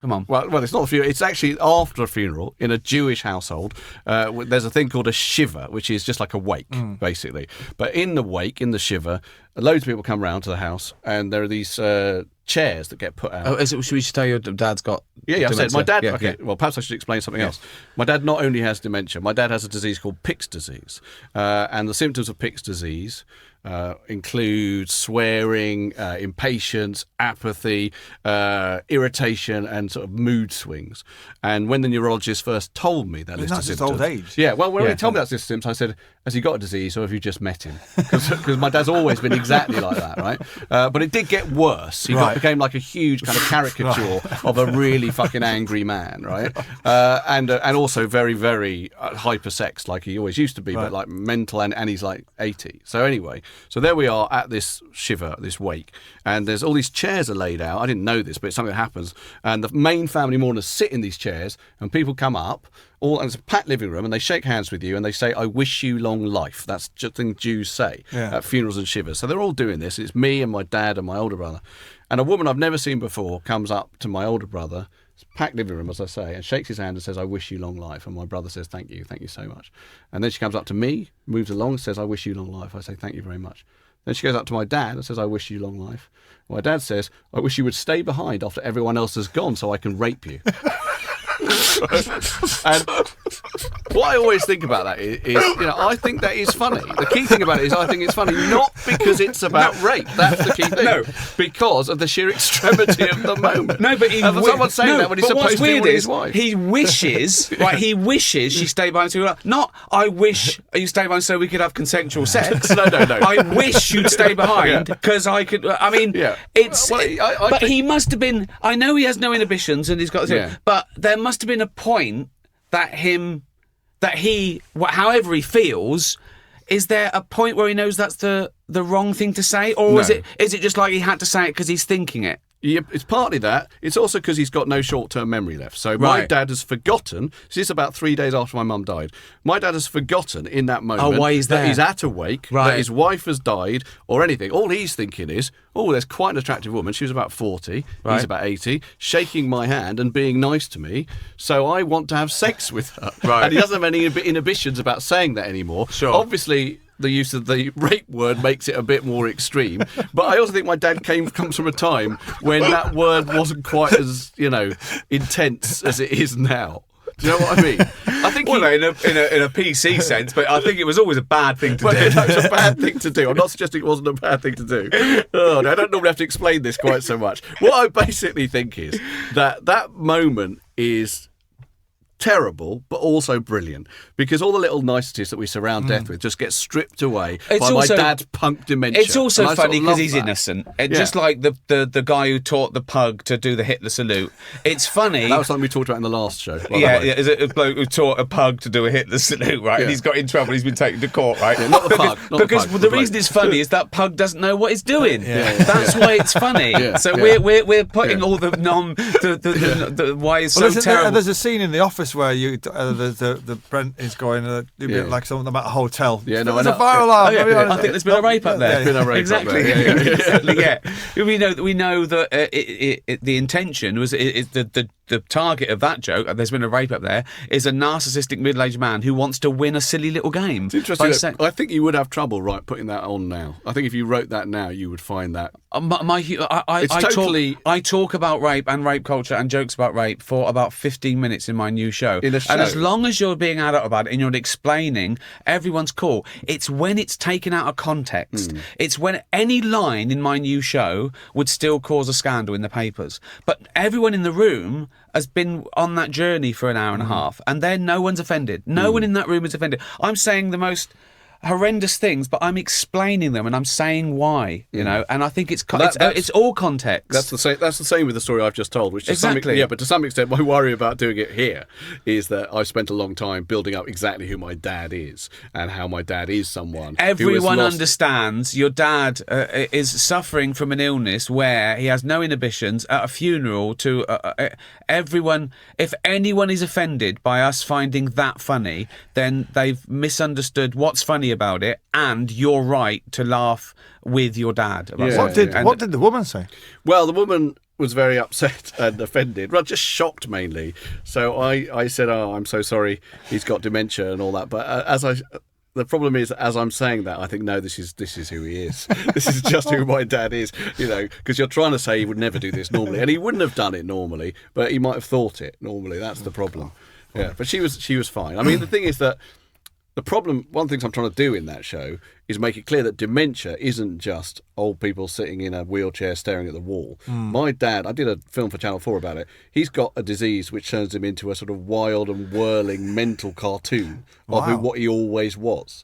Come on. Well, it's not a funeral. It's actually after a funeral in a Jewish household. There's a thing called a shiver, which is just like a wake, basically. But in the wake, in the shiver, loads of people come round to the house, and there are these chairs that get put out. Oh, should we tell your dad's got? Yeah, I said my dad. Yeah, okay, well, perhaps I should explain something else. My dad not only has dementia, my dad has a disease called Pick's disease, and the symptoms of Pick's disease include swearing, impatience, apathy, irritation, and sort of mood swings. And when the neurologist first told me that list of symptoms, that's just old age. Yeah, well, when he told me that list of symptoms, I said, "Has he got a disease, or have you just met him?" Because my dad's always been exactly like that, right? But it did get worse. He became like a huge kind of caricature of a really fucking angry man, right? And also very, very hypersexed, like he always used to be, but like mental, and he's like 80. So anyway. So there we are at this shiver, this wake, and there's all these chairs are laid out. I didn't know this, but it's something that happens. And the main family mourners sit in these chairs, and people come up, and it's a packed living room, and they shake hands with you, and they say, "I wish you long life." That's just the thing Jews say at funerals and shivers. So they're all doing this. It's me and my dad and my older brother. And a woman I've never seen before comes up to my older brother, packed living room, as I say, and shakes his hand and says, "I wish you long life." And my brother says, thank you so much." And then she comes up to me, moves along, and says, "I wish you long life." I say, "Thank you very much." Then she goes up to my dad and says, "I wish you long life." My dad says, "I wish you would stay behind after everyone else has gone so I can rape you." And what I always think about that is, I think that is funny. The key thing about it is I think it's funny not because it's about rape. That's the key thing. No, because of the sheer extremity of the moment. No, but someone's saying that when he's supposed to be with his wife. He wishes, right? He wishes she stayed behind. Not, "I wish you stay behind so we could have consensual sex." No. I wish you'd stay behind because I could. I mean, it's. Well, but he must have been. I know he has no inhibitions and he's got. But there must have been a point that he, however he feels, is there a point where he knows that's the wrong thing to say, or is it just like he had to say it because he's thinking it? Yeah, it's partly that. It's also because he's got no short-term memory left. So my dad has forgotten. This is about 3 days after my mum died. My dad has forgotten in that moment why he's there. That he's at a wake, that his wife has died, or anything. All he's thinking is, "Oh, there's quite an attractive woman. She was about 40. He's about 80, shaking my hand and being nice to me. So I want to have sex with her." And he doesn't have any inhibitions about saying that anymore. Sure. Obviously, the use of the rape word makes it a bit more extreme. But I also think my dad comes from a time when that word wasn't quite as, intense as it is now. Do you know what I mean? I think in a PC sense, but I think it was always a bad thing to do. It's a bad thing to do. I'm not suggesting it wasn't a bad thing to do. Oh, no, I don't normally have to explain this quite so much. What I basically think is that moment is terrible, but also brilliant, because all the little niceties that we surround death with just get stripped away by my dad's punk dementia. It's also funny because he's innocent. Just like the guy who taught the pug to do the Hitler salute. It's funny. That was something we talked about in the last show. Is it a bloke who taught a pug to do a Hitler salute, right? And he's got in trouble. He's been taken to court, right? Not the pug. Because the reason it's funny is that pug doesn't know what he's doing. That's why it's funny. So we're putting all the why it's so terrible. There's a scene in The Office where the Brent is going like something about a hotel. Yeah, no, there's a fire alarm. I think there's been a rape up there. There's been a rape exactly. up there. Exactly. Yeah. We know that the intention was the target of that joke. There's been a rape up there. Is a narcissistic middle-aged man who wants to win a silly little game. It's interesting. I think you would have trouble putting that on now. I think if you wrote that now, you would find that. I talk about rape and rape culture and jokes about rape for about 15 minutes in my new show. And as long as you're being adult about it and you're explaining, everyone's cool. It's when it's taken out of context. It's when any line in my new show would still cause a scandal in the papers. But everyone in the room has been on that journey for an hour and a half, and then no one's offended. No one in that room is offended. I'm saying the most horrendous things, but I'm explaining them and I'm saying why, and I think it's all context. That's the same with the story I've just told, which to some extent my worry about doing it here is that I've spent a long time building up exactly who my dad is and how my dad is someone. Everyone understands your dad is suffering from an illness where he has no inhibitions at a funeral to everyone. If anyone is offended by us finding that funny, then they've misunderstood what's funny about it, and you're right to laugh with your dad. What did the woman say? Well, the woman was very upset and offended. Well, just shocked mainly. So I said, "Oh, I'm so sorry. He's got dementia and all that." But the problem is, as I'm saying that, I think, no, this is who he is. This is just who my dad is, because you're trying to say he would never do this normally, and he wouldn't have done it normally, but he might have thought it normally. That's the problem. Yeah, but she was fine. I mean, the thing is that the problem, one of the things I'm trying to do in that show is make it clear that dementia isn't just old people sitting in a wheelchair staring at the wall. My dad, I did a film for Channel 4 about it, he's got a disease which turns him into a sort of wild and whirling mental cartoon of what he always was.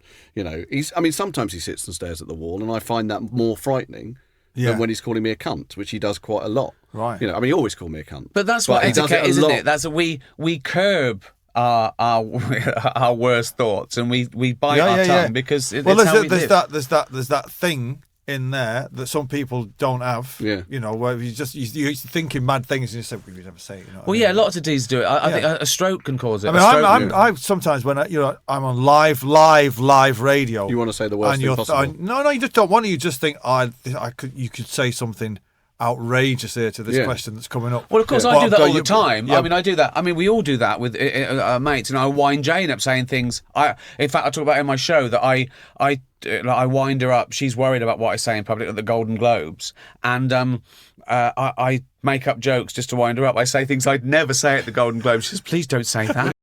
Sometimes he sits and stares at the wall, and I find that more frightening than when he's calling me a cunt, which he does quite a lot. Right. He always called me a cunt. But that's what etiquette is, isn't it? That's we curb our worst thoughts, and we bite our tongue because it's how we live. There's that thing in there that some people don't have. Yeah. Where you're thinking mad things and you say, "We never say it." Lots of D's do it. I think a stroke can cause it. I sometimes when I'm on live radio. You want to say the worst thing possible? No, you just don't want to. You just think, you could say something outrageous here to this question that's coming up. Well, of course, I do that all the time. Yeah. I do that. We all do that with mates, and I wind Jane up saying things. In fact, I talk about it in my show that I wind her up. She's worried about what I say in public at the Golden Globes, and I make up jokes just to wind her up. I say things I'd never say at the Golden Globes. She says, "Please don't say that."